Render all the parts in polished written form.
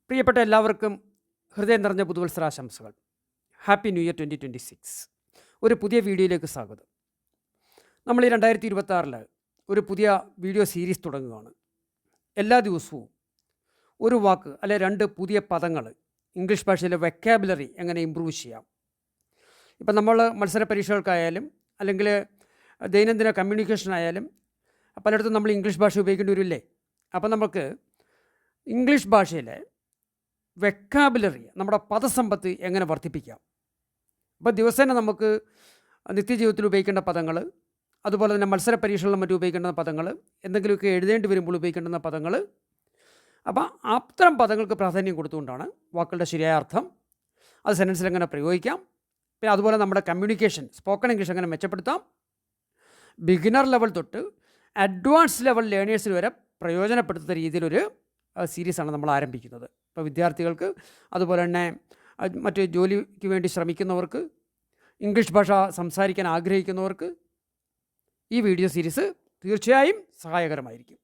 പ്രിയപ്പെട്ട എല്ലാവർക്കും ഹൃദയം നിറഞ്ഞ പുതുവത്സരാശംസകൾ. Happy new year 2026. ഒരു പുതിയ വീഡിയോയിലേക്ക് സ്വാഗതം. നമ്മൾ ഈ 2026 ഒരു പുതിയ വീഡിയോ സീരീസ് തുടങ്ങുകയാണ്. എല്ലാ ദിവസവും ഒരു വാക്ക് അല്ലെ രണ്ട് പുതിയ പദങ്ങൾ ഇംഗ്ലീഷ് ഭാഷയിലെ വെക്കാബുലറി എങ്ങനെ ഇമ്പ്രൂവ് ചെയ്യാം. ഇപ്പം നമ്മൾ മത്സര പരീക്ഷകൾക്കായാലും അല്ലെങ്കിൽ ദൈനംദിന കമ്മ്യൂണിക്കേഷനായാലും പലയിടത്തും നമ്മൾ ഇംഗ്ലീഷ് ഭാഷ ഉപയോഗിക്കേണ്ടി വരില്ലേ. അപ്പം നമുക്ക് ഇംഗ്ലീഷ് ഭാഷയിലെ വെക്കാബുലറി, നമ്മുടെ പദസമ്പത്ത് എങ്ങനെ വർദ്ധിപ്പിക്കാം. അപ്പോൾ ദിവസേന നമുക്ക് നിത്യജീവിതത്തിൽ ഉപയോഗിക്കേണ്ട പദങ്ങൾ, അതുപോലെ തന്നെ മത്സര പരീക്ഷകളിലും മറ്റും ഉപയോഗിക്കേണ്ട പദങ്ങൾ, എന്തെങ്കിലുമൊക്കെ എഴുതേണ്ടി വരുമ്പോൾ ഉപയോഗിക്കേണ്ടുന്ന പദങ്ങൾ, അപ്പോൾ അത്തരം പദങ്ങൾക്ക് പ്രാധാന്യം കൊടുത്തുകൊണ്ടാണ് വാക്കുകളുടെ ശരിയായ അർത്ഥം അത് സെൻറ്റൻസിൽ എങ്ങനെ പ്രയോഗിക്കാം. പിന്നെ അതുപോലെ നമ്മുടെ കമ്മ്യൂണിക്കേഷൻ, സ്പോക്കൺ ഇംഗ്ലീഷ് എങ്ങനെ മെച്ചപ്പെടുത്താം. ബിഗിനർ ലെവൽ തൊട്ട് അഡ്വാൻസ് ലെവൽ ലേണേഴ്സിൽ വരെ പ്രയോജനപ്പെടുത്തുന്ന രീതിയിലൊരു സീരീസാണ് നമ്മൾ ആരംഭിക്കുന്നത്. ഇപ്പോൾ വിദ്യാർത്ഥികൾക്ക്, അതുപോലെ തന്നെ മറ്റ് ജോലിക്ക് വേണ്ടി ശ്രമിക്കുന്നവർക്ക്, ഇംഗ്ലീഷ് ഭാഷ സംസാരിക്കാൻ ആഗ്രഹിക്കുന്നവർക്ക് ഈ വീഡിയോ സീരീസ് തീർച്ചയായും സഹായകരമായിരിക്കും.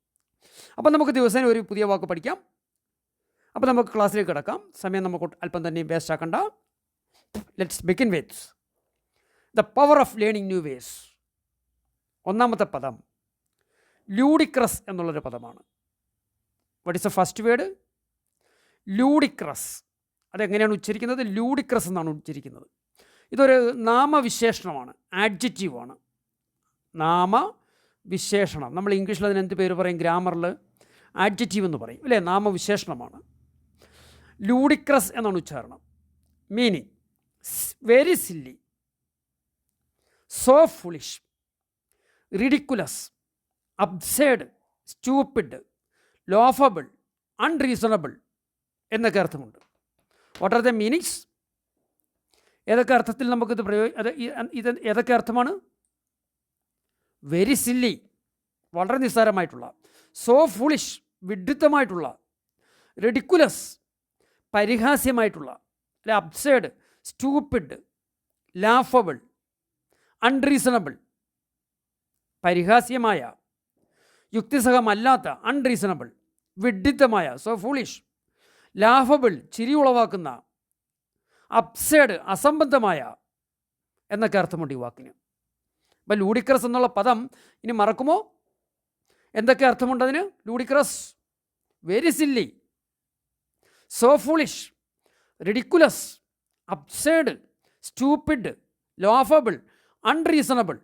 അപ്പോൾ നമുക്ക് ദിവസേന ഒരു പുതിയ വാക്ക് പഠിക്കാം. അപ്പോൾ നമുക്ക് ക്ലാസ്സിലേക്ക് കിടക്കാം. സമയം നമുക്ക് അല്പം തന്നെ വേസ്റ്റ് ആക്കണ്ട. Let's begin with the power of learning new ways. ഒന്നാമത്തെ പദം ലൂഡിക്രസ് എന്നുള്ളൊരു പദമാണ്. What is the first word? Ludicrous. അതെങ്ങനെയാണ് ഉച്ചരിക്കുന്നത്? ലൂഡിക്രസ് എന്നാണ് ഉച്ചരിക്കുന്നത്. ഇതൊരു നാമവിശേഷണമാണ്, ആഡ്ജക്റ്റീവാണ്. നാമവിശേഷണം. നമ്മൾ ഇംഗ്ലീഷിൽ അതിന് എന്ത് പേര് പറയും? ഗ്രാമറിൽ ആഡ്ജക്റ്റീവ് എന്ന് പറയും അല്ലേ. നാമവിശേഷണമാണ്. ലൂഡിക്രസ് എന്നാണ് ഉച്ചാരണം. Meaning very silly, so foolish, ridiculous, absurd, stupid, laughable, unreasonable എന്നൊക്കെ അർത്ഥമുണ്ട്. What are the meanings? ഏതൊക്കെ അർത്ഥത്തിൽ നമുക്കിത് ഇത് ഏതൊക്കെ അർത്ഥമാണ്? വെരി സില്ലി, വളരെ നിസ്സാരമായിട്ടുള്ള. സോ ഫുളിഷ്, വിഡ്ഢിത്തമായിട്ടുള്ള. റെഡിക്കുലസ്, പരിഹാസ്യമായിട്ടുള്ള. അല്ലെ അബ്സേർഡ്, സ്റ്റൂപ്പിഡ്, ലാഫബിൾ, അൺറീസണബിൾ, പരിഹാസ്യമായ, യുക്തിസഹമല്ലാത്ത, അൺറീസണബിൾ, വിഡ്ഢിത്തമായ, സോ ഫൂളിഷ്, ലാഫബിൾ, ചിരി ഉളവാക്കുന്ന, അബ്സേർഡ്, അസംബന്ധമായ എന്നൊക്കെ അർത്ഥമുണ്ട് ഈ വാക്കിന്. അപ്പം ലൂഡിക്രസ് എന്നുള്ള പദം ഇനി മറക്കുമോ? എന്തൊക്കെ അർത്ഥമുണ്ട് അതിന്? Ludicrous, very silly, so foolish, ridiculous, absurd, stupid, laughable, unreasonable,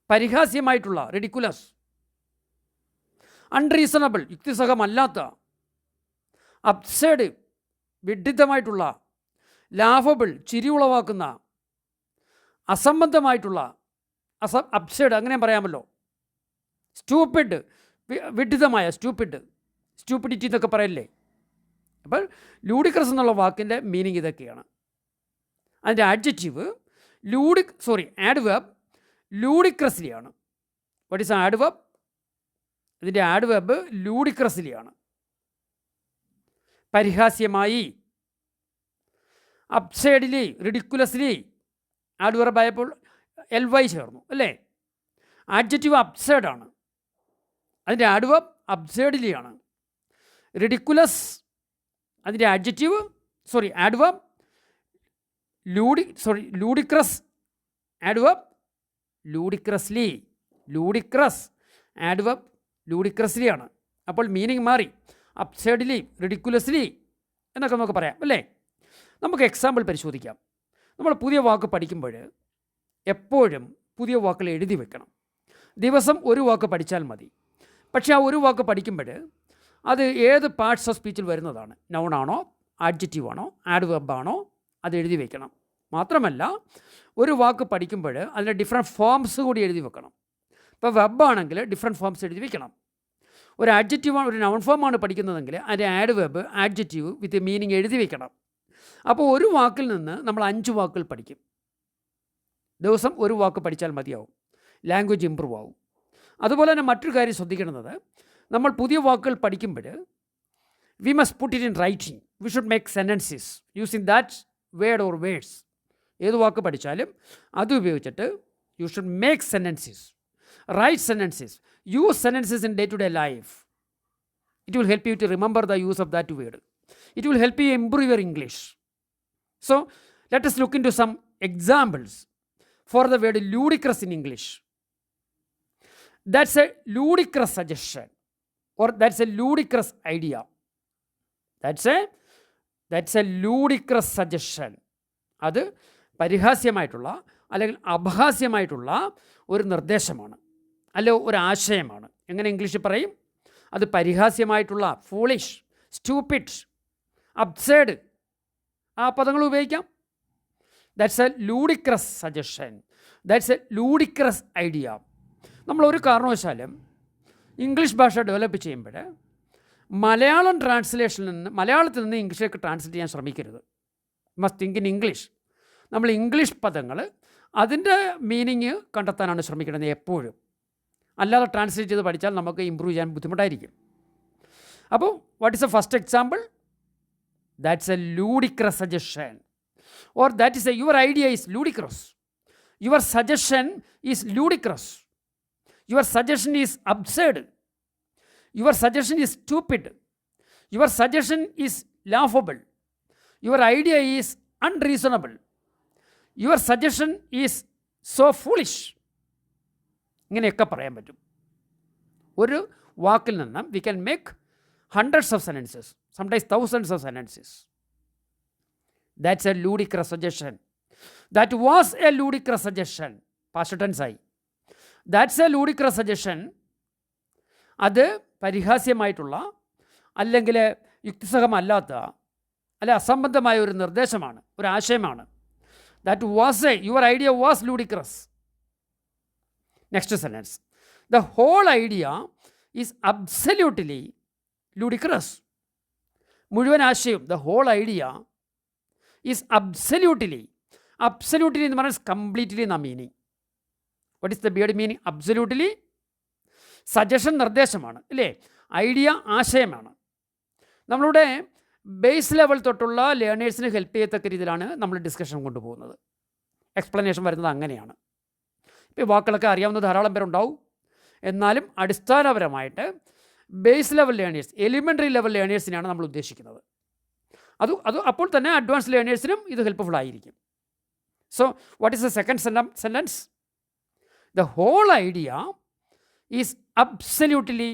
പരിഹാസ്യമായിട്ടുള്ള, റിഡിക്കുലസ്, അൺറീസണബിൾ, യുക്തിസഹമല്ലാത്ത, അബ്സേർഡ്, വിഡ്ഢിത്തമായിട്ടുള്ള, ലാഫബിൾ, ചിരി ഉളവാക്കുന്ന, അസംബന്ധമായിട്ടുള്ള, അബ്സേർഡ് അങ്ങനെ പറയാമല്ലോ. സ്റ്റൂപ്പിഡ്, വിഡ്ഢിതമായ, സ്റ്റൂപ്പിഡിറ്റി എന്നൊക്കെ പറയല്ലേ. അപ്പോൾ ലൂഡിക്രസ് എന്നുള്ള വാക്കിൻ്റെ മീനിങ് ഇതൊക്കെയാണ്. അതിൻ്റെ ആഡ്ജക്റ്റീവ് ആഡ്വേർബ് ലൂഡിക്രസ്ലിയാണ്. What is adverb? ഇതിൻ്റെ ആഡ്വേർബ് ലൂഡിക്രസ്ലിയാണ്. പരിഹാസ്യമായി, അബ്സേർഡിലി, റിഡിക്കുലസ്ലി. ആഡ്വേർബ് ആയപ്പോൾ LY ചേർന്നു അല്ലേ. ആഡ്ജക്റ്റീവ് അബ്സേർഡാണ്. അതിൻ്റെ ആഡ്വേർബ് അബ്സേർഡിലിയാണ്. റിഡിക്കുലസ് അതിൻ്റെ adverb ludicrous, adverb ludicrously. Ludicrous adverb ലൂഡിക്രസ്ലിയാണ്. അപ്പോൾ മീനിങ് മാറി. അബ്സേർഡ്ലി, റിഡിക്കുലസ്ലി എന്നൊക്കെ നമുക്ക് പറയാം അല്ലേ. നമുക്ക് എക്സാമ്പിൾ പരിശോധിക്കാം. നമ്മൾ പുതിയ വാക്ക് പഠിക്കുമ്പോൾ എപ്പോഴും പുതിയ വാക്കുകൾ എഴുതി വെക്കണം. ദിവസം ഒരു വാക്ക് പഠിച്ചാൽ മതി. പക്ഷേ ആ ഒരു വാക്ക് പഠിക്കുമ്പോൾ അത് ഏത് പാർട്സ് ഓഫ് സ്പീച്ചിൽ വരുന്നതാണ്, നൗണാണോ, ആഡ്ജക്റ്റീവാണോ, ആഡ്വേർബാണോ, അത് എഴുതി വെക്കണം. മാത്രമല്ല ഒരു വാക്ക് പഠിക്കുമ്പോൾ അതിൻ്റെ ഡിഫറെൻറ്റ് ഫോംസ് കൂടി എഴുതി വെക്കണം. ഇപ്പോൾ വെബാണെങ്കിൽ ഡിഫറെൻറ്റ് ഫോംസ് എഴുതി വെക്കണം. ഒരു ആഡ്ജക്റ്റീവാണ്, ഒരു നൗൺ ഫോമാണ് പഠിക്കുന്നതെങ്കിൽ അതിൻ്റെ ആഡ്വേർബ്, ആഡ്ജക്റ്റീവ് വിത്ത് മീനിങ് എഴുതി വെക്കണം. അപ്പോൾ ഒരു വാക്കിൽ നിന്ന് നമ്മൾ 5 വാക്കുകൾ പഠിക്കും. ദിവസം ഒരു വാക്ക് പഠിച്ചാൽ മതിയാവും. ലാംഗ്വേജ് ഇമ്പ്രൂവ് ആവും. അതുപോലെ തന്നെ മറ്റൊരു കാര്യം ശ്രദ്ധിക്കേണ്ടത്, നമ്മൾ പുതിയ വാക്കുകൾ പഠിക്കുമ്പോൾ we must put it in writing. We should make sentences using that word or words. ഏത് വാക്ക് പഠിച്ചാലും അത് ഉപയോഗിച്ചിട്ട് you should make sentences, write sentences, use sentences in day to day life. It will help you to remember the use of that word. It will help you improve your English. So let us look into some examples for the word ludicrous in English. That's a ludicrous suggestion, or that's a ludicrous idea. That's a ludicrous suggestion. അത് പരിഹാസ്യമായിട്ടുള്ള അല്ലെങ്കിൽ അപഹാസ്യമായിട്ടുള്ള ഒരു നിർദ്ദേശമാണ്, അല്ലെ ഒരു ആശയമാണ്. എങ്ങനെ ഇംഗ്ലീഷിൽ പറയും? അത് പരിഹാസ്യമായിട്ടുള്ള, ഫൂളിഷ്, സ്റ്റൂപ്പിഡ്, അബ്സേർഡ്, ആ പദങ്ങൾ ഉപയോഗിക്കാം. That's a ludicrous suggestion, that's a ludicrous idea. നമ്മളൊരു കാരണവശാലും ഇംഗ്ലീഷ് ഭാഷ ഡെവലപ്പ് ചെയ്യുമ്പോൾ മലയാളം ട്രാൻസ്ലേഷനിൽ നിന്ന്, മലയാളത്തിൽ നിന്ന് ഇംഗ്ലീഷിലേക്ക് ട്രാൻസ്ലേറ്റ് ചെയ്യാൻ ശ്രമിക്കരുത്. Must think in English. നമ്മൾ ഇംഗ്ലീഷ് പദങ്ങൾ അതിൻ്റെ മീനിങ് കണ്ടെത്താനാണ് ശ്രമിക്കുന്നത് എപ്പോഴും. അല്ലാതെ ട്രാൻസ്ലേറ്റ് ചെയ്ത് പഠിച്ചാൽ നമുക്ക് ഇമ്പ്രൂവ് ചെയ്യാൻ ബുദ്ധിമുട്ടായിരിക്കും. അപ്പോൾ what is a first example? That's a ludicrous suggestion, or that is your idea is ludicrous, your suggestion is ludicrous, your suggestion is absurd, your suggestion is stupid, your suggestion is laughable, your idea is unreasonable, your suggestion is so foolish. ഇങ്ങനെയൊക്കെ പറയാൻ പറ്റും. ഒരു വാക്കിൽ നിന്ന് we can make hundreds of sentences, sometimes thousands of sentences. That's a ludicrous suggestion. That was a ludicrous suggestion. Past tense ആയി. That's a ludicrous suggestion. അത് പരിഹാസ്യമായിട്ടുള്ള, അല്ലെങ്കിൽ യുക്തിസഹമല്ലാത്ത, അല്ലെ അസംബന്ധമായ ഒരു നിർദ്ദേശമാണ്, ഒരു ആശയമാണ്. That was your idea was ludicrous. Next sentence, the whole idea is absolutely ludicrous. മുഴുവൻ ആശയവും, the whole idea is absolutely. Absolutely എന്ന് പറഞ്ഞാൽ കംപ്ലീറ്റ്ലി എന്ന meaning. What is the word meaning? Absolutely. Suggestion നിർദ്ദേശമാണ്, അല്ലേ? ഐഡിയ ആശയമാണ്. നമ്മളുടെ ബേസ് ലെവൽ തൊട്ടുള്ള ലേണേഴ്സിന് ഹെൽപ്പ് ചെയ്യത്തക്ക രീതിയിലാണ് നമ്മൾ ഡിസ്കഷൻ കൊണ്ടുപോകുന്നത്. എക്സ്പ്ലനേഷൻ വരുന്നത് അങ്ങനെയാണ്. ഇപ്പോൾ വാക്കുകളൊക്കെ അറിയാവുന്ന ധാരാളം പേരുണ്ടാവും. എന്നാലും അടിസ്ഥാനപരമായിട്ട് base level learners, elementary level ലേണേഴ്സിനെയാണ് നമ്മൾ ഉദ്ദേശിക്കുന്നത്. അത് അപ്പോൾ തന്നെ അഡ്വാൻസ് ലേണേഴ്സിനും ഇത് ഹെൽപ്ഫുൾ ആയിരിക്കും. So what is the second sentence? The whole idea is absolutely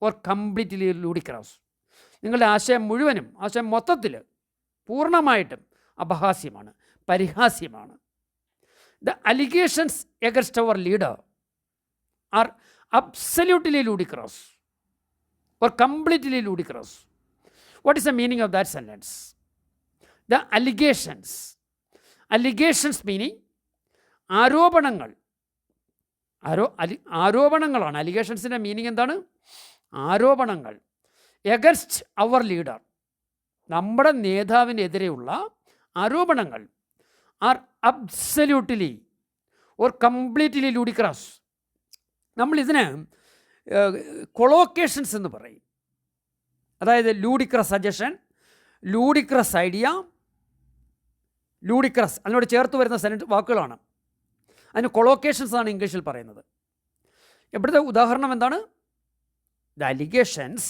or completely ludicrous. നിങ്ങളുടെ ആശയം മുഴുവനും, ആശയം മൊത്തത്തിൽ, പൂർണ്ണമായിട്ടും അപഹാസ്യമാണ്, പരിഹാസ്യമാണ്. The allegations against our leader are absolutely ludicrous or completely ludicrous. What is the meaning of that sentence? The allegations meaning ആരോപണങ്ങൾ. ആരോപണങ്ങളാണ്. അലിഗേഷൻസിൻ്റെ മീനിങ് എന്താണ്? ആരോപണങ്ങൾ. എഗൻസ്റ്റ് അവർ ലീഡർ, നമ്മുടെ നേതാവിനെതിരെയുള്ള ആരോപണങ്ങൾ. Are absolutely or completely ludicrous. നമ്മളിതിന് കൊളോക്കേഷൻസ് എന്ന് പറയും. അതായത് ലൂഡിക്രസ് സജഷൻ, ലൂഡിക്രസ് ഐഡിയ, ലൂഡിക്രസ് അതിനോട് ചേർത്ത് വരുന്ന വാക്കുകളാണ്. അതിന് കൊളോക്കേഷൻസ് ആണ് ഇംഗ്ലീഷിൽ പറയുന്നത്. ഇവിടുത്തെ ഉദാഹരണം എന്താണ്? The allegations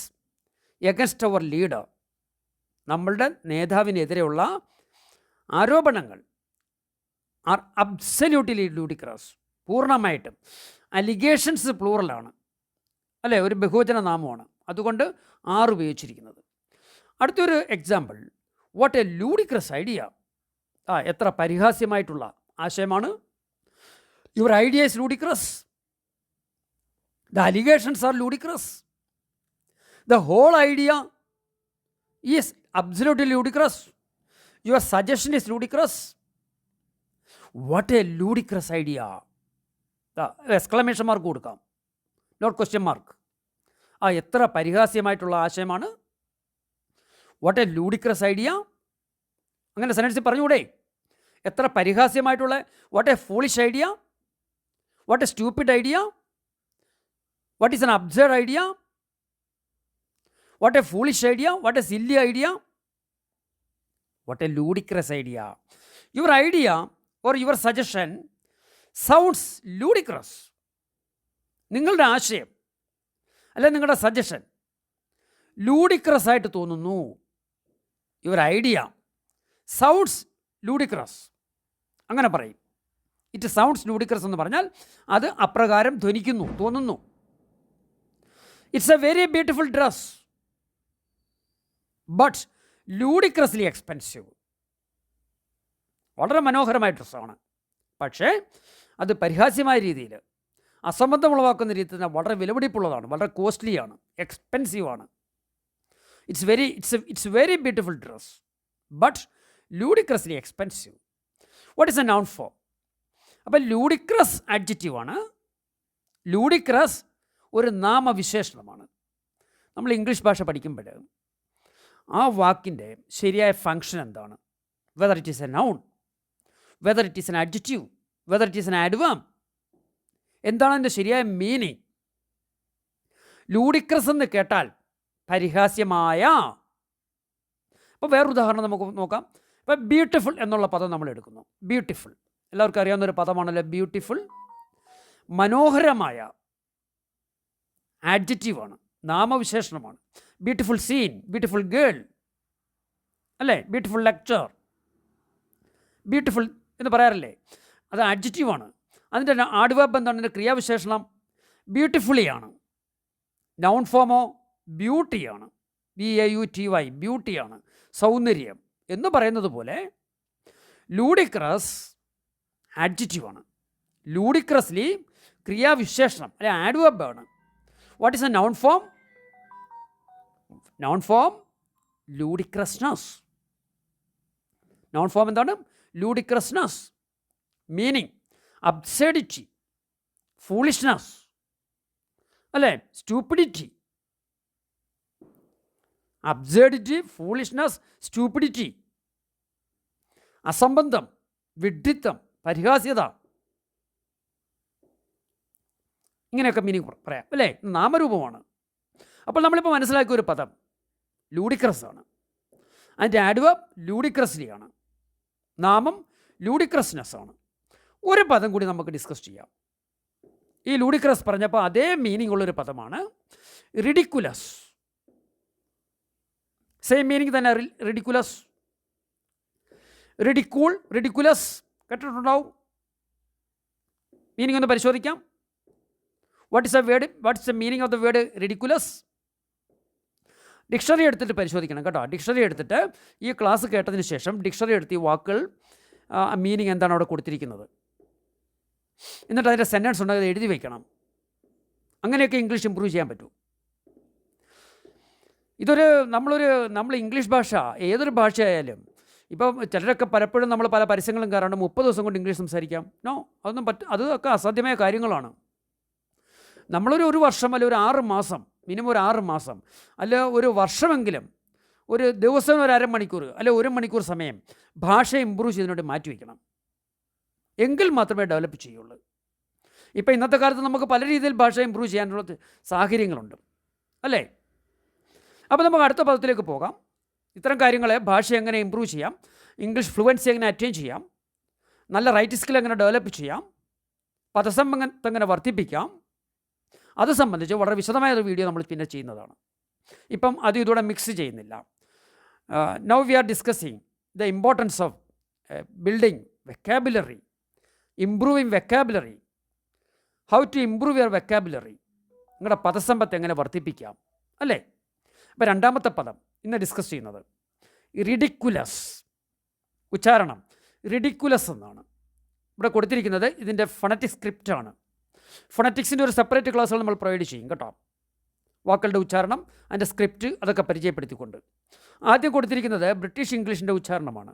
against our leader, നമ്മളുടെ നേതാവിനെതിരെയുള്ള ആരോപണങ്ങൾ. ആർ അബ്സല്യൂട്ട്ലി ലൂഡിക്രസ്, പൂർണ്ണമായിട്ടും. അലിഗേഷൻസ് പ്ലൂറലാണ്, അല്ലേ? ഒരു ബഹുവചന നാമമാണ്, അതുകൊണ്ട് ആറ് ഉപയോഗിച്ചിരിക്കുന്നത്. അടുത്തൊരു example, what a ludicrous idea. എത്ര പരിഹാസ്യമായിട്ടുള്ള ആശയമാണ്. Your idea is ludicrous. The allegations are ludicrous. The whole idea is absolutely ludicrous. Your suggestion is ludicrous. What a ludicrous idea. The exclamation mark കൊടുക്കാം, not question mark. എത്ര പരിഹാസ്യമായിട്ടുള്ള ആശയമാണ്. What a ludicrous idea. അങ്ങനെ സെൻറ്റൻസിൽ പറഞ്ഞുകൂടെ? എത്ര പരിഹാസ്യമായിട്ടുള്ള. What a foolish idea, what a stupid idea, what is an absurd idea, what a foolish idea, what a silly idea, what a ludicrous idea. Your idea or your suggestion sounds ludicrous. നിങ്ങളുടെ ആശയം അല്ലെ നിങ്ങളുടെ suggestion ലൂഡിക്രസ് ആയിട്ട് തോന്നുന്നു. Your idea sounds ലൂഡിക്രസ്, അങ്ങനെ പറയും. It sounds ലൂഡിക്രസ് എന്ന് പറഞ്ഞാൽ അത് അപ്രകാരം ധ്വനിക്കുന്നു, തോന്നുന്നു. It's a very beautiful dress but ludicrously expensive. വളരെ മനോഹരമായ ഡ്രസ്സാണ്, പക്ഷേ അത് പരിഹാസ്യമായ രീതിയിൽ, അസംബന്ധം ഉളവാക്കുന്ന രീതിയിൽ തന്നെ വളരെ വിലപിടിപ്പുള്ളതാണ്, വളരെ കോസ്റ്റ്ലിയാണ്, എക്സ്പെൻസീവാണ്. It's very beautiful dress but ludicrously expensive. What is a noun form? അപ്പം ലൂഡിക്രസ് അഡ്ജക്റ്റീവാണ്. ലൂഡിക്രസ് ഒരു നാമവിശേഷണമാണ്. നമ്മൾ ഇംഗ്ലീഷ് ഭാഷ പഠിക്കുമ്പോൾ ആ വാക്കിൻ്റെ ശരിയായ ഫങ്ഷൻ എന്താണ്? Whether it is a noun, whether it is N adjective, whether it is N adverb, എന്താണ് അതിൻ്റെ ശരിയായ മീനിങ്? ലൂഡിക്രസ് എന്ന് കേട്ടാൽ പരിഹാസ്യമായ. അപ്പോൾ വേറൊരു ഉദാഹരണം നമുക്ക് നോക്കാം. ഇപ്പോൾ ബ്യൂട്ടിഫുൾ എന്നുള്ള പദം നമ്മൾ എടുക്കുന്നു. ബ്യൂട്ടിഫുൾ എല്ലാവർക്കും അറിയാവുന്നൊരു പദമാണല്ലോ ബ്യൂട്ടിഫുൾ. മനോഹരമായ ആഡ്ജക്റ്റീവാണ്, നാമവിശേഷണമാണ്. ബ്യൂട്ടിഫുൾ സീൻ, ബ്യൂട്ടിഫുൾ ഗേൾ, അല്ലേ? ബ്യൂട്ടിഫുൾ ലെക്ചർ, ബ്യൂട്ടിഫുൾ എന്ന് പറയാറില്ലേ? അത് ആഡ്ജക്റ്റീവാണ്. അതിൻ്റെ ആഡ്വേർബ് എന്താണ്? അതിൻ്റെ ക്രിയാവിശേഷണം ബ്യൂട്ടിഫുള്ളിയാണ്. നൗൺ ഫോമോ ബ്യൂട്ടിയാണ്, BAUTY, ബ്യൂട്ടിയാണ്, സൗന്ദര്യം എന്ന് പറയുന്നത് പോലെ ലൂഡിക്രസ് ആഡ്ജക്റ്റീവാണ്. ലൂഡിക്രസ്ലി ക്രിയാവിശേഷണം അല്ലെ ആഡ്വേർബ് ആണ്. What is a noun form? Noun form ludicrousness. Noun form എന്താണ്? ലൂഡിക്രസ്നസ്. മീനിങ് അബ്സേഡിറ്റി, ഫൂളിഷ്നസ്, അല്ലേ? സ്റ്റൂപ്പിഡിറ്റി. അബ്സേഡിറ്റി, ഫൂളിഷ്നസ്, സ്റ്റൂപ്പിഡിറ്റി, അസംബന്ധം, വിഡ്ഢിത്തം, പരിഹാസ്യത, ഇങ്ങനെയൊക്കെ മീനിങ് പറയാം, അല്ലേ? നാമരൂപമാണ്. അപ്പോൾ നമ്മളിപ്പോൾ മനസ്സിലാക്കിയ ഒരു പദം ലൂഡിക്രസ് ആണ്. അതിൻ്റെ ആഡ്വേർബ് ലൂഡിക്രസ്ലിയാണ്, നാമം ലൂഡിക്രസ്നെസ് ആണ്. ഒരു പദം കൂടി നമുക്ക് ഡിസ്കസ് ചെയ്യാം. ഈ ലൂഡിക്രസ് പറഞ്ഞപ്പോൾ അതേ മീനിങ് ഉള്ളൊരു പദമാണ് റിഡിക്കുലസ്. സെയിം മീനിങ് തന്നെ റിഡിക്കുലസ്. റിഡിക്കൂൾ, റിഡിക്കുലസ് കേട്ടിട്ടുണ്ടാവും. മീനിങ് ഒന്ന് പരിശോധിക്കാം. What is the meaning of the word ridiculous? Dictionary എടുത്തിട്ട് പരിശോധിക്കണം കേട്ടോ. ഡിക്ഷണറി എടുത്തിട്ട് ഈ ക്ലാസ് കേട്ടതിന് ശേഷം ഡിക്ഷണറി എടുത്ത് ഈ വാക്കുകൾ മീനിങ് എന്താണ് അവിടെ കൊടുത്തിരിക്കുന്നത്, എന്നിട്ട് അതിൻ്റെ സെൻറ്റൻസ് ഉണ്ടെങ്കിൽ എഴുതി വയ്ക്കണം. അങ്ങനെയൊക്കെ ഇംഗ്ലീഷ് ഇമ്പ്രൂവ് ചെയ്യാൻ പറ്റൂ. നമ്മൾ ഇംഗ്ലീഷ് ഭാഷ ഏതൊരു ഭാഷയായാലും, ഇപ്പം ചിലരൊക്കെ പലപ്പോഴും നമ്മൾ പല പരസ്യങ്ങളും കയറാണ്ട് 30 ദിവസം കൊണ്ട് ഇംഗ്ലീഷ് സംസാരിക്കാം. അതൊക്കെ അസാധ്യമായ കാര്യങ്ങളാണ്. നമ്മളൊരു വർഷം അല്ല ഒരു 6 മാസം, മിനിമം ഒരു 6 മാസം അല്ല ഒരു വർഷമെങ്കിലും ഒരു ദിവസം ഒരു അരമണിക്കൂർ അല്ല 1 മണിക്കൂർ സമയം ഭാഷ ഇമ്പ്രൂവ് ചെയ്തതിനോട് മാറ്റിവെക്കണം. എങ്കിൽ മാത്രമേ ഡെവലപ്പ് ചെയ്യുള്ളൂ. ഇപ്പം ഇന്നത്തെ കാലത്ത് നമുക്ക് പല രീതിയിൽ ഭാഷ ഇമ്പ്രൂവ് ചെയ്യാനുള്ള സാഹചര്യങ്ങളുണ്ട്, അല്ലേ? അപ്പോൾ നമുക്ക് അടുത്ത പദത്തിലേക്ക് പോകാം. ഇത്തരം കാര്യങ്ങളെ ഭാഷ എങ്ങനെ ഇമ്പ്രൂവ് ചെയ്യാം, ഇംഗ്ലീഷ് ഫ്ലുവൻസി എങ്ങനെ അറ്റൈൻ ചെയ്യാം, നല്ല റൈറ്റിംഗ് സ്കിൽ എങ്ങനെ ഡെവലപ്പ് ചെയ്യാം, പദസമ്പത്ത് എങ്ങനെ വർദ്ധിപ്പിക്കാം, അത് സംബന്ധിച്ച് വളരെ വിശദമായ ഒരു വീഡിയോ നമ്മൾ പിന്നെ ചെയ്യുന്നതാണ്. ഇപ്പം അത് ഇതോടെ മിക്സ് ചെയ്യുന്നില്ല. Now we are discussing the importance of building vocabulary, improving vocabulary, how to improve your vocabulary, നിങ്ങളുടെ പദസമ്പത്ത് എങ്ങനെ വർദ്ധിപ്പിക്കാം, അല്ലേ? അപ്പോൾ രണ്ടാമത്തെ പദം ഇന്ന് ഡിസ്കസ് ചെയ്യുന്നത് റിഡിക്കുലസ്. ഉച്ചാരണം റിഡിക്കുലസ് എന്നാണ് ഇവിടെ കൊടുത്തിരിക്കുന്നത്. ഇതിൻ്റെ ഫൊണറ്റിക് സ്ക്രിപ്റ്റാണ്. ഫൊണറ്റിക്സിൻ്റെ ഒരു സെപ്പറേറ്റ് ക്ലാസ്സുകൾ നമ്മൾ പ്രൊവൈഡ് ചെയ്യും കേട്ടോ. വാക്കുകളുടെ ഉച്ചാരണം, അതിൻ്റെ സ്ക്രിപ്റ്റ്, അതൊക്കെ പരിചയപ്പെടുത്തിക്കൊണ്ട്. ആദ്യം കൊടുത്തിരിക്കുന്നത് ബ്രിട്ടീഷ് ഇംഗ്ലീഷിൻ്റെ ഉച്ചാരണമാണ്.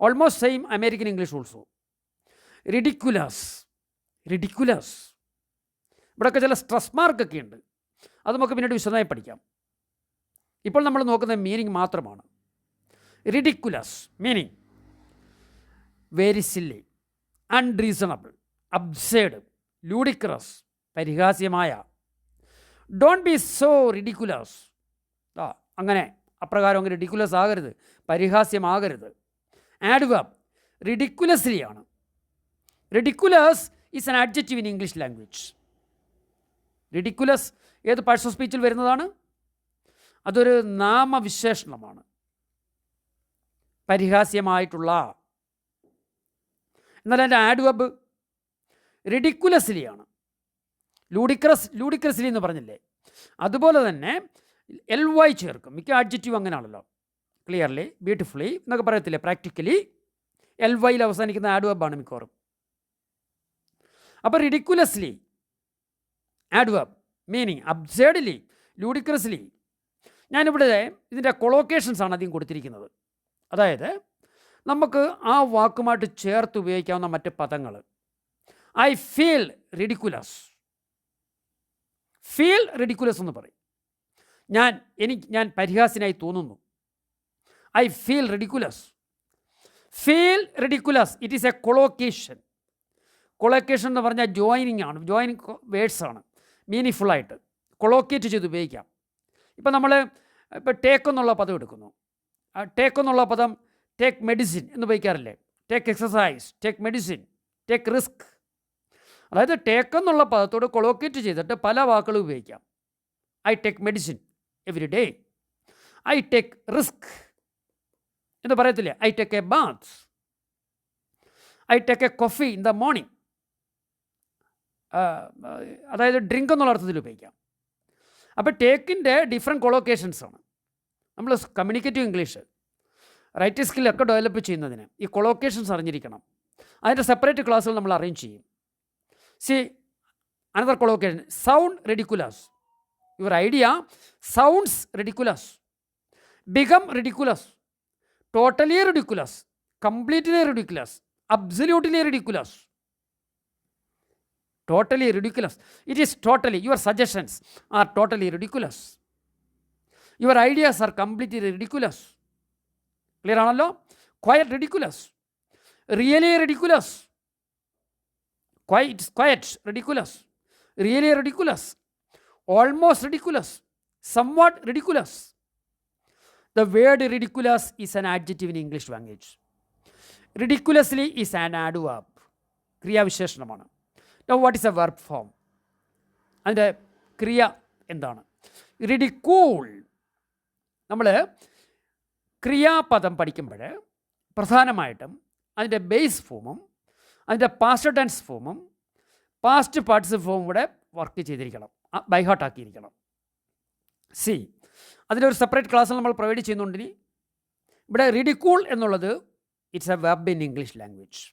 Almost same American English also. Ridiculous, ridiculous. ഇവിടെയൊക്കെ ചില സ്ട്രെസ് മാർക്കൊക്കെ ഉണ്ട്, അത് നമുക്ക് പിന്നീട് വിശദമായി പഠിക്കാം. ഇപ്പോൾ നമ്മൾ നോക്കുന്ന മീനിങ് മാത്രമാണ്. Ridiculous meaning very silly, unreasonable, absurd, ludicrous, പരിഹാസ്യമായ. Don't be so ridiculous. അങ്ങനെ അപ്രകാരം അങ്ങനെ റിഡിക്കുലസ് ആകരുത്, പരിഹാസ്യമാകരുത്. ആഡ്വേർബ് റിഡിക്കുലസ്ലി ആണ്. Ridiculous is an adjective in English language. Ridiculous ഏത് പാർട്സ് ഓഫ് സ്പീച്ചിൽ വരുന്നതാണ്? അതൊരു നാമവിശേഷണമാണ്, പരിഹാസ്യമായിട്ടുള്ള. എന്നാൽ അതിൻ്റെ ആഡ്വർബ് റിഡിക്കുലസ്ലി ആണ്. ലൂഡിക്രസ്ലി എന്ന് പറഞ്ഞില്ലേ, അതുപോലെ തന്നെ LY ചേർക്കും. മിക്ക ആഡ്ജക്റ്റീവ് അങ്ങനെയാണല്ലോ. ക്ലിയർലി, ബ്യൂട്ടിഫുള്ളി എന്നൊക്കെ പറയത്തില്ലേ, പ്രാക്ടിക്കലി LYയിൽ അവസാനിക്കുന്ന ആഡ്വർബാണ് മിക്കവാറും. അപ്പോൾ റിഡിക്കുലസ്ലി ആഡ്വർബ്, മീനിങ് അബ്സേർഡ്ലി, ലൂഡിക്രസ്ലി. ഞാനിവിടെ ഇതിൻ്റെ കൊളോക്കേഷൻസ് ആണ് അധികം കൊടുത്തിരിക്കുന്നത്. അതായത് നമുക്ക് ആ വാക്കുമായിട്ട് ചേർത്ത് ഉപയോഗിക്കാവുന്ന മറ്റ് പദങ്ങൾ. I feel ridiculous. Feel ridiculous എന്ന് പറയും. ഞാൻ പരിഹാസ്യനായി തോന്നുന്നു. I feel ridiculous. Feel ridiculous, it is A collocation. Collocation എന്ന് പറഞ്ഞാൽ ജോയിനിങ് ആണ്, ജോയിനിങ് വേർഡ്സ് ആണ്, മീനിങ് ഫുള്ളായിട്ട് കൊളോക്കേറ്റ് ചെയ്ത് ഉപയോഗിക്കാം. ഇപ്പം നമ്മൾ ടേക്ക് എന്നുള്ള പദം എടുക്കുന്നു. ടേക്ക് എന്നുള്ള പദം ടേക്ക് മെഡിസിൻ എന്ന് ഉപയോഗിക്കാറില്ലേ? Take exercise, take medicine, take risk. അതായത് ടേക്ക് എന്നുള്ള പദത്തോട് കൊളോക്കേറ്റ് ചെയ്തിട്ട് പല വാക്കുകൾ ഉപയോഗിക്കാം. I take medicine every day. I take risk എന്ന് പറയത്തില്ലേ? I take a bath. I take a coffee in the morning. അതായത് ഡ്രിങ്ക് എന്നുള്ള അർത്ഥത്തിൽ ഉപയോഗിക്കാം. അപ്പോൾ ടേക്കിൻ്റെ ഡിഫറെൻറ്റ് കൊളോക്കേഷൻസ് ആണ്. നമ്മൾ കമ്മ്യൂണിക്കേറ്റീവ് ഇംഗ്ലീഷ്, റൈറ്റിംഗ് സ്കില്ലൊക്കെ ഡെവലപ്പ് ചെയ്യുന്നതിന് ഈ കൊളോക്കേഷൻസ് അറിഞ്ഞിരിക്കണം. അതിൻ്റെ സെപ്പറേറ്റ് ക്ലാസ്സുകൾ നമ്മൾ അറേഞ്ച് ചെയ്യും. See another collocation, sound ridiculous. Your idea sounds ridiculous. Become ridiculous. Totally ridiculous. Completely ridiculous. Absolutely ridiculous. Totally ridiculous. It is totally, your suggestions are totally ridiculous. Your ideas are completely ridiculous. Clear ആണല്ലോ? Quite ridiculous. Really ridiculous. Quite ridiculous. Really ridiculous. Almost ridiculous. Somewhat ridiculous. The word ridiculous is an adjective in English language. Ridiculously is an adverb. ക്രിയാവിശേഷണമാണ്. Now what is a verb form? അതിൻ്റെ ക്രിയ എന്താണ്? റിഡിക്കൂൾ. നമ്മൾ ക്രിയാപദം പഠിക്കുമ്പോൾ പ്രധാനമായിട്ടും അതിൻ്റെ base ഫോമും അതിൻ്റെ past tense ഫോമും പാസ്റ്റ് പാർട്ടിസിപ്പിൾ ഫോമും കൂടെ വർക്ക് ചെയ്തിരിക്കണം, ബൈ ഹാർട്ട് ആക്കിയിരിക്കണം. സി അതിലൊരു സെപ്പറേറ്റ് ക്ലാസ്സിൽ നമ്മൾ പ്രൊവൈഡ് ചെയ്യുന്നുണ്ടെങ്കിൽ ഇവിടെ റിഡിക്കൂൾ എന്നുള്ളത് it's A verb in English language.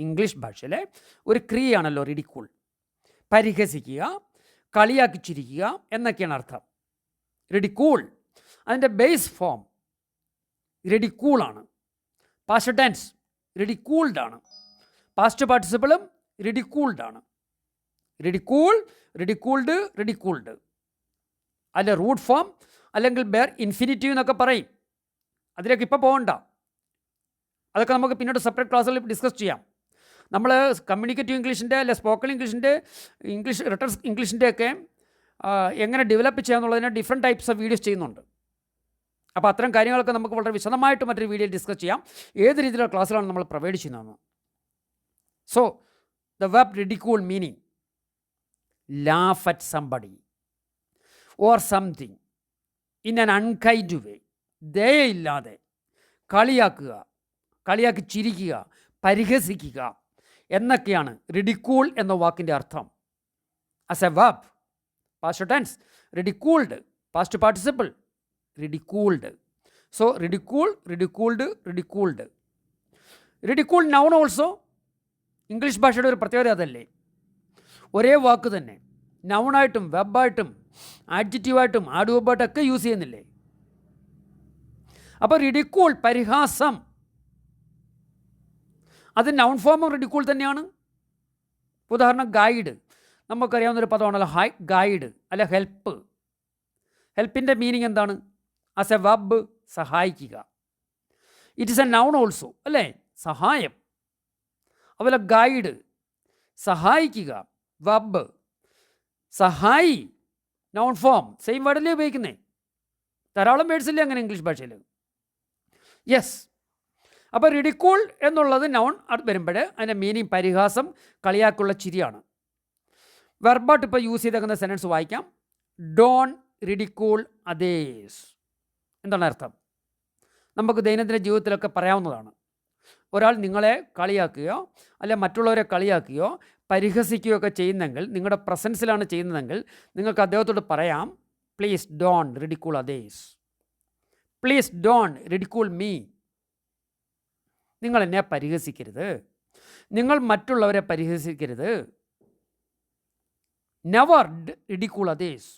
English ഭാഷയിലെ ഒരു ക്രിയയാണല്ലോ റിഡിക്കൂൾ. പരിഹസിക്കുക, കളിയാക്കി ചിരിക്കുക എന്നൊക്കെയാണ് അർത്ഥം. റിഡിക്കൂൾ അതിൻ്റെ ബേസ് ഫോം റിഡിക്കൂളാണ്. പാസ്റ്റ് ടെൻസ് റിഡിക്കൂൾഡ് ആണ്. പാസ്റ്റ് പാർട്ടിസിപ്പിളും റിഡിക്കൂൾഡ് ആണ്. റിഡിക്കൂൾ, റിഡിക്കൂൾഡ്, റിഡിക്കൂൾഡ്. അതിൻ്റെ റൂട്ട് ഫോം അല്ലെങ്കിൽ ബെയർ ഇൻഫിനിറ്റീവ് എന്നൊക്കെ പറയും. അതിലേക്ക് ഇപ്പോൾ പോകണ്ട, അതൊക്കെ നമുക്ക് പിന്നീട് സെപ്പറേറ്റ് ക്ലാസ്സിൽ ഡിസ്കസ് ചെയ്യാം. നമ്മൾ കമ്മ്യൂണിക്കേറ്റീവ് ഇംഗ്ലീഷിൻ്റെ അല്ലെ സ്പോക്കൺ ഇംഗ്ലീഷിൻ്റെ, ഇംഗ്ലീഷ് റിട്ടൺ ഇംഗ്ലീഷിൻ്റെ ഒക്കെ എങ്ങനെ ഡെവലപ്പ് ചെയ്യാമെന്നുള്ളതിന് ഡിഫറെൻറ്റ് ടൈപ്സ് ഓഫ് വീഡിയോസ് ചെയ്യുന്നുണ്ട്. അപ്പോൾ അത്തരം കാര്യങ്ങളൊക്കെ നമുക്ക് വളരെ വിശദമായിട്ട് മറ്റൊരു വീഡിയോയിൽ ഡിസ്കസ് ചെയ്യാം, ഏത് രീതിയിലുള്ള ക്ലാസ്സുകളാണ് നമ്മൾ പ്രൊവൈഡ് ചെയ്യുന്നതെന്ന്. So the verb ridicule meaning laugh at somebody or something in an unkind way. ദയയില്ലാതെ കളിയാക്കുക, കളിയാക്കി ചിരിക്കുക, പരിഹസിക്കുക എന്നൊക്കെയാണ് റിഡിക്കൂൾ എന്ന വാക്കിൻ്റെ അർത്ഥം. As a verb, past tense ridiculed, past participle ridiculed. So ridicule, ridiculed, ridiculed. Ridicule noun also. English ഭാഷയുടെ ഒരു പ്രത്യേകത അതല്ലേ, ഒരേ വാക്ക് തന്നെ നൗണായിട്ടും വെബായിട്ടും ആഡ്ജക്റ്റീവായിട്ടും ആഡ്വർബായിട്ടൊക്കെ യൂസ് ചെയ്യുന്നില്ലേ? അപ്പോൾ റിഡിക്കൂൾ പരിഹാസം, അത് നൗൺ ഫോമും റിഡിക്കൂൾ തന്നെയാണ്. ഉദാഹരണം ഗൈഡ്, നമുക്കറിയാവുന്നൊരു പദമാണല്ലോ ഗൈഡ് അല്ലെ ഹെൽപ്പ്. ഹെൽപ്പിൻ്റെ മീനിങ് എന്താണ്? ആസ് എ വെർബ് സഹായിക്കുക. It is a noun also അല്ലേ, സഹായം. അതുപോലെ ഗൈഡ് സഹായിക്കുക, വെർബ്. സഹായി നൗൺ ഫോം, സെയിം വേർഡല്ലേ ഉപയോഗിക്കുന്നേ. ധാരാളം വേർഡ്സ് ഇല്ലേ അങ്ങനെ ഇംഗ്ലീഷ് ഭാഷയിൽ? യെസ്. അപ്പോൾ റിഡിക്കൂൾ എന്നുള്ളത് നൗൺ വരുമ്പോൾ അതിൻ്റെ മീനിങ് പരിഹാസം, കളിയാക്കുള്ള ചിരിയാണ്. വെർബായിട്ട് ഇപ്പോൾ യൂസ് ചെയ്തേക്കുന്ന സെൻറ്റൻസ് വായിക്കാം. Don't ridicule others. എന്താണ് അർത്ഥം? നമുക്ക് ദൈനംദിന ജീവിതത്തിലൊക്കെ പറയാവുന്നതാണ്. ഒരാൾ നിങ്ങളെ കളിയാക്കുകയോ അല്ലെ മറ്റുള്ളവരെ കളിയാക്കുകയോ പരിഹസിക്കുകയോ ഒക്കെ ചെയ്യുന്നെങ്കിൽ, നിങ്ങളുടെ പ്രസൻസിലാണ് ചെയ്യുന്നതെങ്കിൽ നിങ്ങൾക്ക് അദ്ദേഹത്തോട് പറയാം, please don't ridicule others, please don't ridicule me. നിങ്ങൾ എന്നെ പരിഹസിക്കരുത്, നിങ്ങൾ മറ്റുള്ളവരെ പരിഹസിക്കരുത്. Never ridicule others.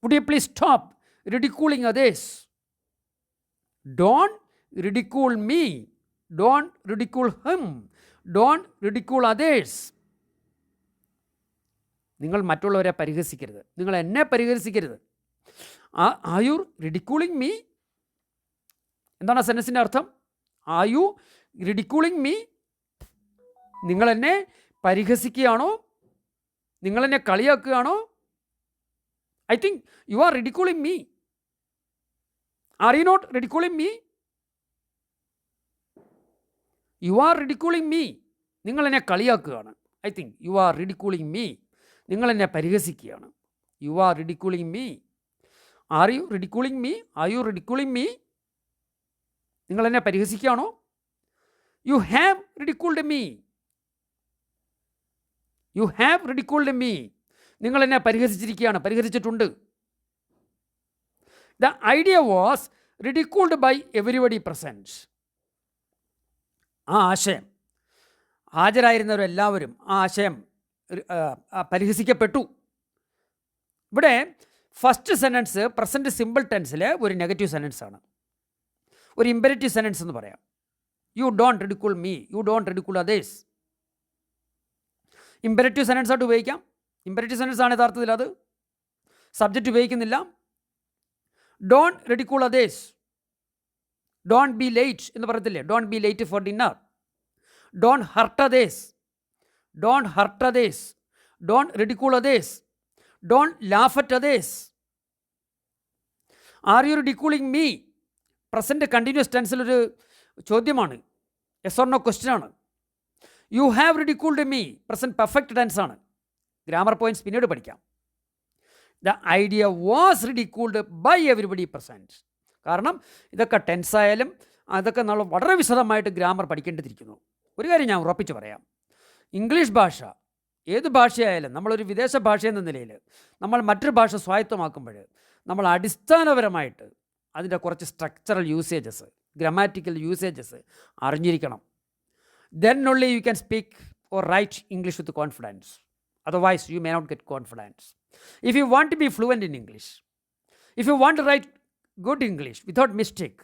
Would you please stop ridiculing others? Don't ridicule me, don't ridicule him, don't ridicule others. നിങ്ങൾ മറ്റുള്ളവരെ പരിഹസിക്കരുത്, നിങ്ങൾ എന്നെ പരിഹസിക്കരുത്. Are you ridiculing me? എന്താണ് ആ സെൻറ്റൻസിൻ്റെ അർത്ഥം? Are you ridiculing me? നിങ്ങൾ എന്നെ പരിഹസിക്കുകയാണോ? നിങ്ങൾ എന്നെ കളിയാക്കുകയാണോ? I think you are ridiculing me. Are you not ridiculing me? You are ridiculing me. നിങ്ങൾ എന്നെ കളിയാക്കുകയാണ്. I think you are ridiculing me. നിങ്ങൾ എന്നെ പരിഹസിക്കുകയാണ്. You are ridiculing me. Are you ridiculing me? Are you ridiculing me? നിങ്ങൾ എന്നെ പരിഹസിക്കുകയാണോ? You have ridiculed me. U have ridiculed me. നിങ്ങൾ എന്നെ പരിഹസിച്ചിരിക്കുകയാണ്, പരിഹസിച്ചിട്ടുണ്ട്. The idea was ridiculed by everybody present. ആ ആശയം, ഹാജരായിരുന്നവരെല്ലാവരും ആ ആശയം പരിഹസിക്കപ്പെട്ടു. ഇവിടെ ഫസ്റ്റ് സെൻറ്റൻസ് പ്രസൻറ്റ് സിമ്പിൾ ടെൻസിൽ ഒരു നെഗറ്റീവ് സെൻറ്റൻസ് ആണ്, ഒരു ഇമ്പരറ്റീവ് സെൻറ്റൻസ് എന്ന് പറയാം. You don't ridicule me, you don't ridicule others. Imperative sentence ആയിട്ട് ഉപയോഗിക്കാം. ഇമ്പരറ്റീവ് സെൻറ്റൻസ് ആണ് യഥാർത്ഥത്തിൽ അത്. സബ്ജക്റ്റ് ഉപയോഗിക്കുന്നില്ല. Don't ridicule others. Don't be late എന്ന് പറയത്തില്ലേ? Don't be late for dinner. Don't hurt others. Don't hurt others. Don't ridicule others. Don't laugh at others. Are you ridiculing me? Present continuous ടെൻസിലൊരു ചോദ്യമാണ്, yes or no question ആണ്. You have ridiculed me present perfect tense ആണ്. Grammar points പിന്നീട് പഠിക്കാം. The idea was ridiculed by everybody present. കാരണം ഇതൊക്കെ ടെൻസായാലും അതൊക്കെ നമ്മൾ വളരെ വിശദമായിട്ട് ഗ്രാമർ പഠിക്കേണ്ടിയിരിക്കുന്നു. ഒരു കാര്യം ഞാൻ ഉറപ്പിച്ച് പറയാം, ഇംഗ്ലീഷ് ഭാഷ ഏത് ഭാഷയായാലും നമ്മളൊരു വിദേശ ഭാഷ എന്ന നിലയിൽ നമ്മൾ മറ്റൊരു ഭാഷ സ്വായത്തമാക്കുമ്പോൾ നമ്മൾ അടിസ്ഥാനപരമായിട്ട് അതിൻ്റെ കുറച്ച് സ്ട്രക്ചറൽ യൂസേജസ്, ഗ്രാമാറ്റിക്കൽ യൂസേജസ് അറിഞ്ഞിരിക്കണം. Then only you can speak or write English with confidence. Otherwise you may not get confidence. If you want to be fluent in English, if you want to write good English without mistake,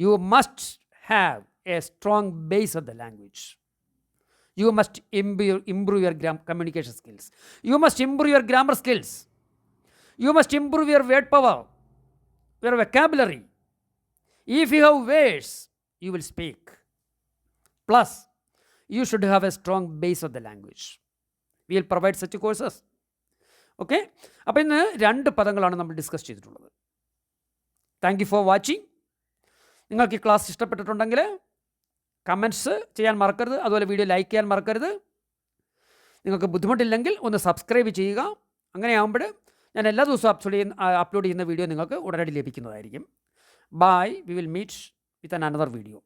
you must have a strong base of the language. You must improve your communication skills. You must improve your grammar skills. You must improve your word power, your vocabulary. If you have words, you will speak. Plus, you should have a strong base of the language. We will provide such courses. Okay, അപ്പോൾ ഇന്ന് 2 പദങ്ങളാണ് നമ്മൾ discuss ചെയ്തിട്ടുള്ളത്. Thank you for watching. നിങ്ങൾക്ക് ഈ class ഇഷ്ടപ്പെട്ടിട്ടുണ്ടെങ്കിൽ comments ചെയ്യാൻ മറക്കരുത്. അതുപോലെ വീഡിയോ ലൈക്ക് ചെയ്യാൻ മറക്കരുത്. നിങ്ങൾക്ക് ബുദ്ധിമുട്ടില്ലെങ്കിൽ ഒന്ന് സബ്സ്ക്രൈബ് ചെയ്യുക. അങ്ങനെയാകുമ്പോൾ ഞാൻ എല്ലാ ദിവസവും അപ്ലോഡ് ചെയ്യുന്ന വീഡിയോ നിങ്ങൾക്ക് ഉടനടി ലഭിക്കുന്നതായിരിക്കും. Bye. We will meet with another video.